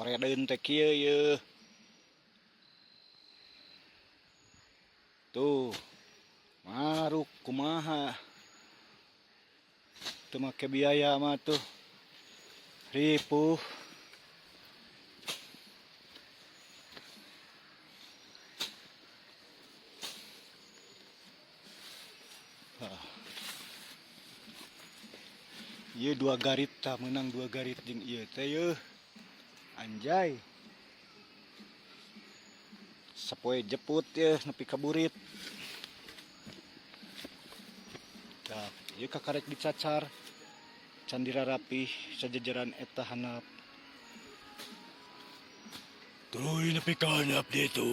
paredeun teh kieu yeuh. Tuh, maruk kumaha. Teu make biaya mah tuh. Ripuh. Ieu 2 garit tah menang 2 garit jeung ieu teh yeuh. Anjay. Sapoe jeput ya nepi ka burit. Tah, ieu kakarek dicacar. Can dirarapih sajajaran eta handap. Tuluy nepi ka handap ditu.